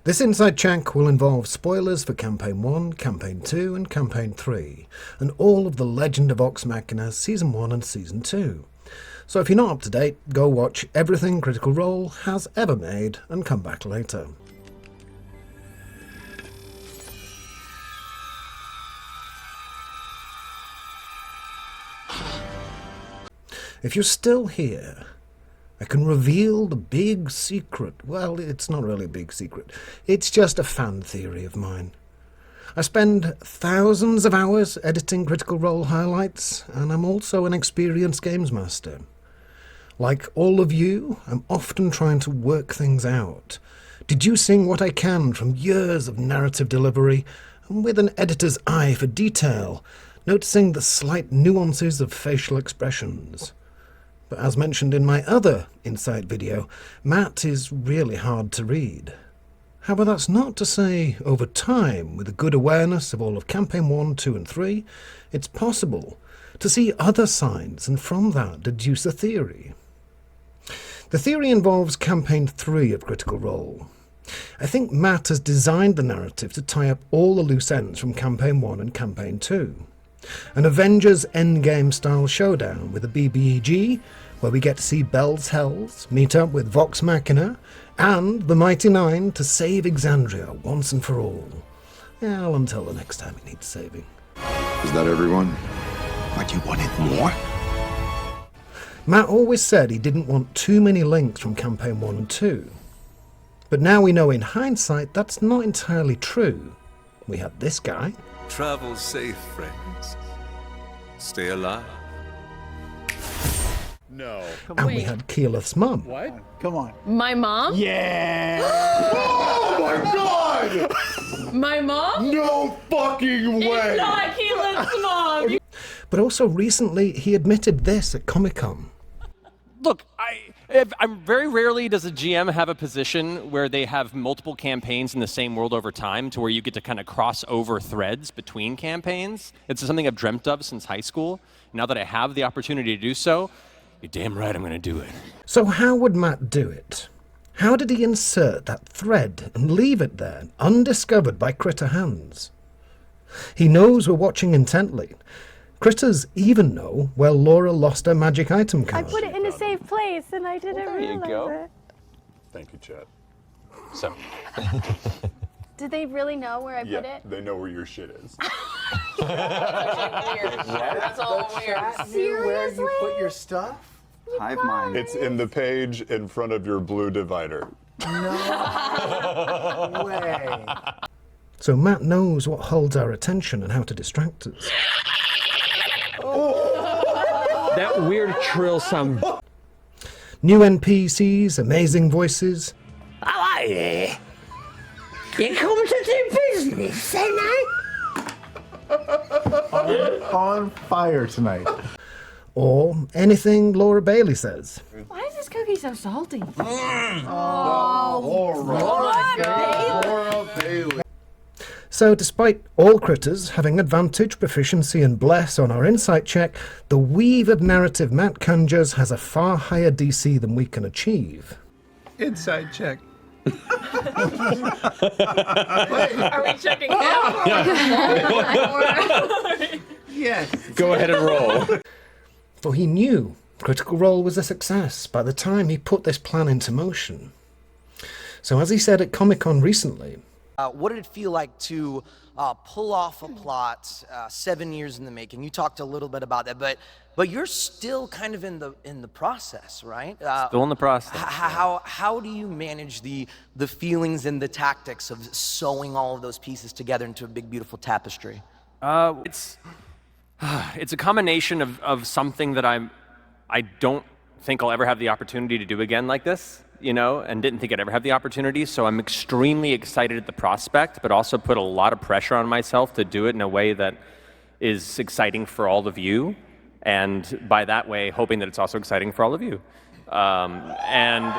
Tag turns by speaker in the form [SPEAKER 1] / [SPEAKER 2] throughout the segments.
[SPEAKER 1] This Inside Check will involve spoilers for Campaign 1, Campaign 2 and Campaign 3, and all of the Legend of Vox Machina Season 1 and Season 2. So if you're not up to date, go watch everything Critical Role has ever made and come back later. If you're still here, I can reveal the big secret. Well, it's not really a big secret. It's just a fan theory of mine. I spend thousands of hours editing Critical Role highlights, and I'm also an experienced games master. Like all of you, I'm often trying to work things out, deducing what I can from years of narrative delivery, and with an editor's eye for detail, noticing the slight nuances of facial expressions. But as mentioned in my other Insight video, Matt is really hard to read. However, that's not to say, over time, with a good awareness of all of Campaign 1, 2 and 3, it's possible to see other signs and from that deduce a theory. The theory involves Campaign 3 of Critical Role. I think Matt has designed the narrative to tie up all the loose ends from Campaign 1 and Campaign 2. An Avengers Endgame style showdown with a BBEG, where we get to see Bell's Hells meet up with Vox Machina and the Mighty Nine to save Exandria once and for all. Well, until the next time it needs saving.
[SPEAKER 2] Is that everyone?
[SPEAKER 3] What, you wanted more?
[SPEAKER 1] Matt always said he didn't want too many links from Campaign 1 and 2. But now we know in hindsight that's not entirely true. We had this guy.
[SPEAKER 4] Travel safe, friends. Stay alive.
[SPEAKER 5] No.
[SPEAKER 1] And we had Keyleth's mum.
[SPEAKER 5] What?
[SPEAKER 6] Come on.
[SPEAKER 7] My mom?
[SPEAKER 6] Yeah!
[SPEAKER 5] Oh my god!
[SPEAKER 7] My mom?
[SPEAKER 5] No fucking way!
[SPEAKER 7] It's not Keelan's mom!
[SPEAKER 1] But also recently he admitted this at Comic-Con.
[SPEAKER 8] Look, I'm very rarely does a GM have a position where they have multiple campaigns in the same world over time to where you get to kind of cross over threads between campaigns. It's something I've dreamt of since high school. Now that I have the opportunity to do so, you're damn right I'm going to do it.
[SPEAKER 1] So how would Matt do it? How did he insert that thread and leave it there, undiscovered by critter hands? He knows we're watching intently. Critters even know where Laura lost her magic item card.
[SPEAKER 9] I put it in a safe place and I didn't realize it.
[SPEAKER 5] Thank you, Chet.
[SPEAKER 8] So,
[SPEAKER 9] Did they really know where I put it?
[SPEAKER 5] They know where your shit is.
[SPEAKER 7] That's all weird.
[SPEAKER 6] Knew where you put your stuff?
[SPEAKER 3] Hive mind.
[SPEAKER 5] It's in the page in front of your blue divider.
[SPEAKER 6] No way.
[SPEAKER 1] So Matt knows what holds our attention and how to distract us.
[SPEAKER 10] That weird trill sound.
[SPEAKER 1] New NPCs, amazing voices.
[SPEAKER 10] How are you? You come to do business, ain't I?
[SPEAKER 6] On fire tonight.
[SPEAKER 1] Or anything Laura Bailey says.
[SPEAKER 7] Why is this cookie so salty?
[SPEAKER 5] Laura Bailey.
[SPEAKER 1] So despite all critters having advantage, proficiency and bless on our insight check, the weave of narrative Matt conjures has a far higher DC than we can achieve.
[SPEAKER 3] Inside check.
[SPEAKER 7] Are we checking him?
[SPEAKER 6] Yes.
[SPEAKER 10] Go ahead and roll.
[SPEAKER 1] For he knew Critical Role was a success by the time he put this plan into motion. So as he said at Comic-Con recently,
[SPEAKER 11] what did it feel like to pull off a plot 7 years in the making? You talked a little bit about that, but you're still kind of in the process, right?
[SPEAKER 8] still in the process.
[SPEAKER 11] How do you manage the feelings and the tactics of sewing all of those pieces together into a big, beautiful tapestry?
[SPEAKER 8] It's a combination of something that I don't think I'll ever have the opportunity to do again like this, you know, and didn't think I'd ever have the opportunity. So I'm extremely excited at the prospect, but also put a lot of pressure on myself to do it in a way that is exciting for all of you. And by that way, hoping that it's also exciting for all of you. And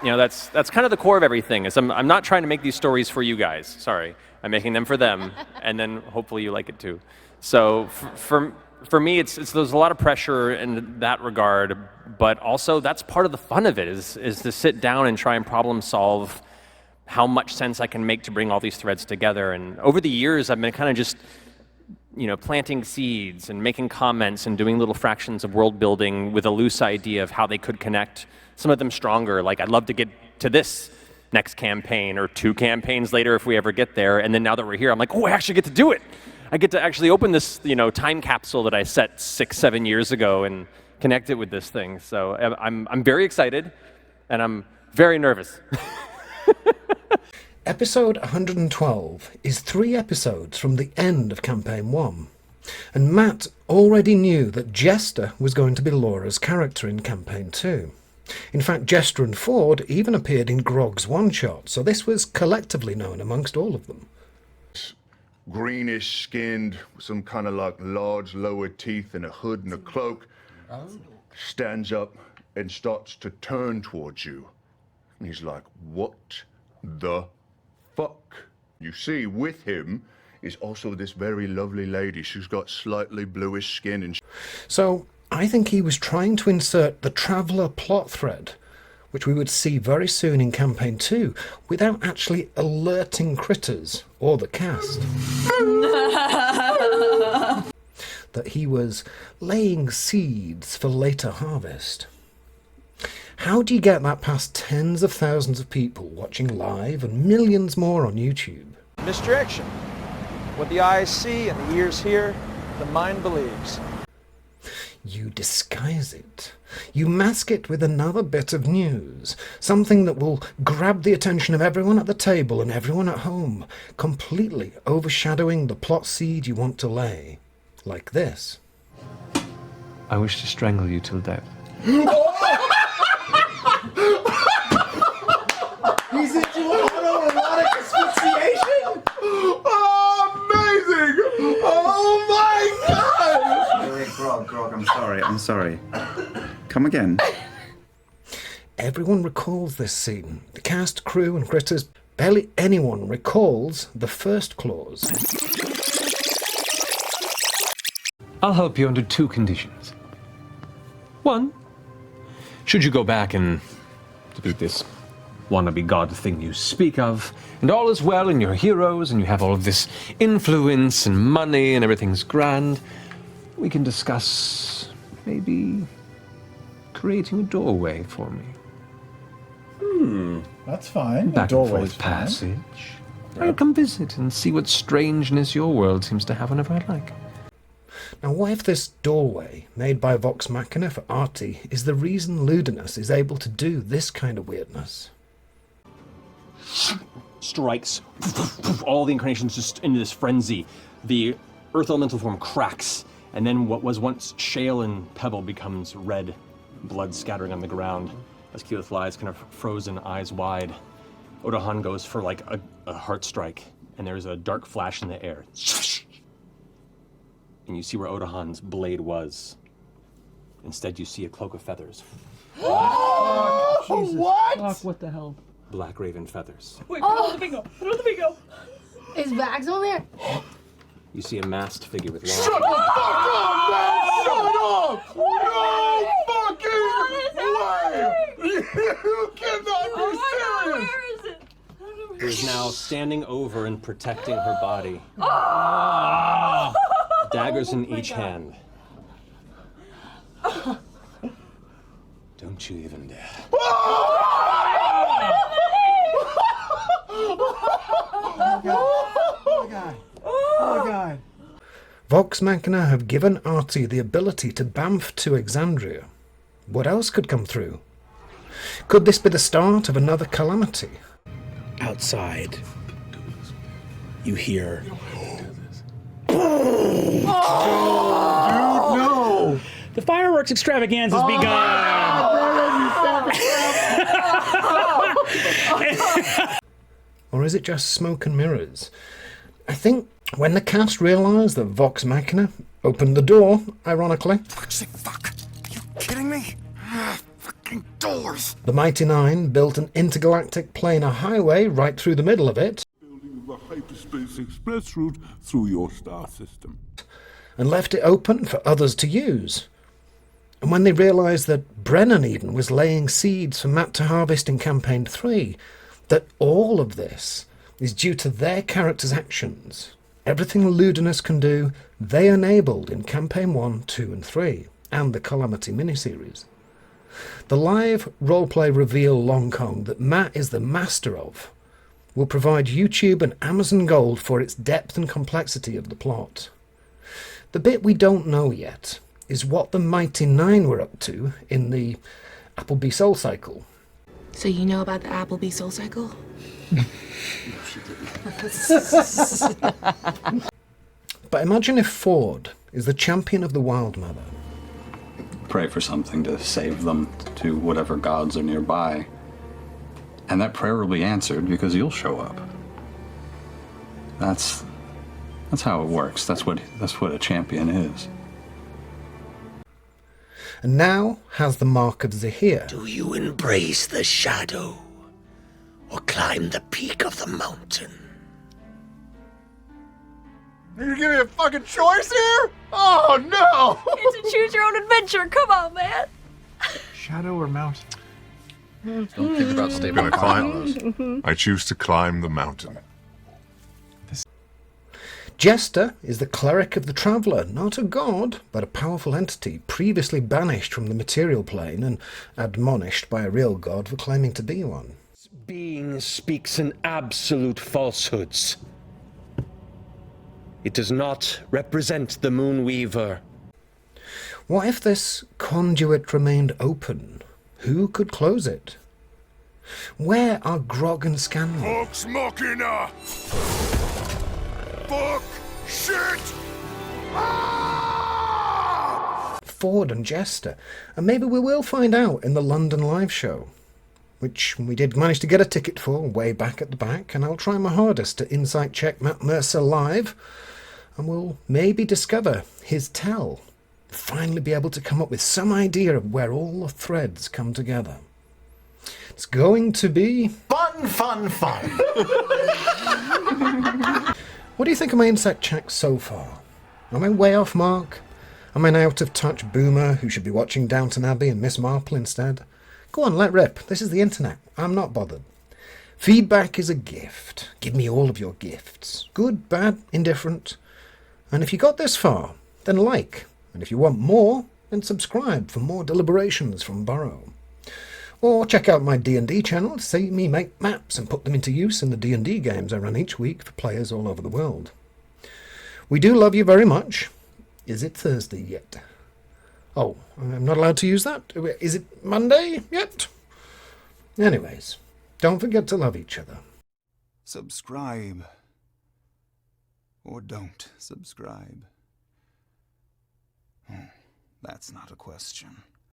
[SPEAKER 8] you know, that's kind of the core of everything. Is I'm not trying to make these stories for you guys. Sorry, I'm making them for them, and then hopefully you like it too. So for me, there's a lot of pressure in that regard, but also that's part of the fun of it is to sit down and try and problem solve how much sense I can make to bring all these threads together. And over the years, I've been kind of just, planting seeds and making comments and doing little fractions of world building with a loose idea of how they could connect, some of them stronger. Like, I'd love to get to this next campaign or 2 campaigns later if we ever get there. And then now that we're here, I'm like, oh, I actually get to do it. I get to actually open this, time capsule that I set 6-7 years ago and connect it with this thing. So I'm very excited, and I'm very nervous.
[SPEAKER 1] Episode 112 is 3 episodes from the end of Campaign 1, and Matt already knew that Jester was going to be Laura's character in Campaign 2. In fact, Jester and Ford even appeared in Grog's one-shot, so this was collectively known amongst all of them.
[SPEAKER 2] Greenish skinned, some kind of like large lower teeth and a hood and a cloak, stands up and starts to turn towards you. And he's like, what the fuck? You see, with him is also this very lovely lady. She's got slightly bluish skin and...
[SPEAKER 1] So, I think he was trying to insert the Traveller plot thread, which we would see very soon in Campaign 2, without actually alerting Critters or the cast. That he was laying seeds for later harvest. How do you get that past tens of thousands of people watching live and millions more on YouTube?
[SPEAKER 12] Misdirection. What the eyes see and the ears hear, the mind believes.
[SPEAKER 1] You disguise it. You mask it with another bit of news, something that will grab the attention of everyone at the table and everyone at home, completely overshadowing the plot seed you want to lay. Like this.
[SPEAKER 13] I wish to strangle you till death.
[SPEAKER 6] He's into autoerotic asphyxiation?
[SPEAKER 3] Oh, amazing! Oh my god!
[SPEAKER 14] Wait, Grog, I'm sorry. Come again.
[SPEAKER 1] Everyone recalls this scene. The cast, crew, and Critters. Barely anyone recalls the first clause.
[SPEAKER 13] I'll help you under 2 conditions. 1, should you go back and defeat this wannabe god thing you speak of, and all is well and you're heroes and you have all of this influence and money and everything's grand, we can discuss maybe creating a doorway for me.
[SPEAKER 6] That's fine.
[SPEAKER 13] Back and forth passage. I'll come visit and see what strangeness your world seems to have whenever I like.
[SPEAKER 1] Now, what if this doorway, made by Vox Machina for Artie, is the reason Ludinus is able to do this kind of weirdness?
[SPEAKER 8] Strikes. All the incarnations just into this frenzy. The earth elemental form cracks, and then what was once shale and pebble becomes red, blood scattering on the ground. As Keyleth lies, kind of frozen, eyes wide. Odahan goes for like a heart strike, and there's a dark flash in the air. And you see where Odahan's blade was. Instead, you see a cloak of feathers.
[SPEAKER 6] What?
[SPEAKER 13] Fuck, what the hell?
[SPEAKER 8] Black raven feathers.
[SPEAKER 7] Wait, put on the bingo. Put on the bingo.
[SPEAKER 9] Is Vax on there?
[SPEAKER 8] You see a masked figure with long...
[SPEAKER 3] Shut the fuck up, man! Shut up! No fucking way! You cannot be serious!
[SPEAKER 7] Where is it?
[SPEAKER 8] Who is now standing over and protecting her body. Daggers in each hand. Don't you even dare.
[SPEAKER 6] Oh god. Oh god.
[SPEAKER 1] Vox Machina have given Artie the ability to bamf to Exandria. What else could come through? Could this be the start of another calamity?
[SPEAKER 15] Outside, you hear...
[SPEAKER 6] Oh, dude, no!
[SPEAKER 15] The fireworks extravaganza has begun!
[SPEAKER 1] Or is it just smoke and mirrors? I think when the cast realised that Vox Machina opened the door, ironically...
[SPEAKER 3] Fuck. You kidding me? Fucking doors!
[SPEAKER 1] The Mighty Nine built an intergalactic planar highway right through the middle of it,
[SPEAKER 16] Building the hyperspace express route through your star system.
[SPEAKER 1] and left it open for others to use. And when they realised that Brennan even was laying seeds for Matt to harvest in Campaign 3, that all of this is due to their characters' actions. Everything Ludinus can do, they enabled in Campaign 1, 2 and 3, and the Calamity miniseries. The live roleplay reveal Long Kong that Matt is the master of will provide YouTube and Amazon Gold for its depth and complexity of the plot. The bit we don't know yet is what the Mighty Nine were up to in the Appleby Soul Cycle.
[SPEAKER 17] So you know about the Appleby Soul Cycle?
[SPEAKER 1] But imagine if Ford is the champion of the Wild Mother.
[SPEAKER 18] Pray for something to save them to whatever gods are nearby. And that prayer will be answered because you'll show up. That's how it works. That's what a champion is.
[SPEAKER 1] And now has the mark of Zahir.
[SPEAKER 10] Do you embrace the shadow or climb the peak of the mountain?
[SPEAKER 3] You give me a fucking choice here? Oh no!
[SPEAKER 7] It's a choose your own adventure. Come on, man.
[SPEAKER 6] Shadow or mountain?
[SPEAKER 3] Don't think about staying
[SPEAKER 2] Gonna
[SPEAKER 3] climb.
[SPEAKER 2] climb. I choose to climb the mountain.
[SPEAKER 1] Jester is the cleric of the Traveller, not a god, but a powerful entity previously banished from the material plane and admonished by a real god for claiming to be one.
[SPEAKER 13] Being speaks in absolute falsehoods. It does not represent the Moonweaver.
[SPEAKER 1] What if this conduit remained open? Who could close it? Where are Grog and Scanlan?
[SPEAKER 2] Vox Machina! Fuck! Shit!
[SPEAKER 1] Ford and Jester, and maybe we will find out in the London live show, which we did manage to get a ticket for way back at the back, and I'll try my hardest to insight check Matt Mercer live, and we'll maybe discover his tell, finally be able to come up with some idea of where all the threads come together. It's going to be
[SPEAKER 6] Fun, fun, fun.
[SPEAKER 1] What do you think of my insect check so far? Am I way off mark? Am I an out-of-touch boomer who should be watching Downton Abbey and Miss Marple instead? Go on, let rip. This is the internet. I'm not bothered. Feedback is a gift. Give me all of your gifts. Good, bad, indifferent. And if you got this far, then like. And if you want more, then subscribe for more deliberations from Burrow. Or check out my D&D channel to see me make maps and put them into use in the D&D games I run each week for players all over the world. We do love you very much. Is it Thursday yet? Oh, I'm not allowed to use that? Is it Monday yet? Anyways, don't forget to love each other.
[SPEAKER 14] Subscribe. Or don't subscribe. That's not a question.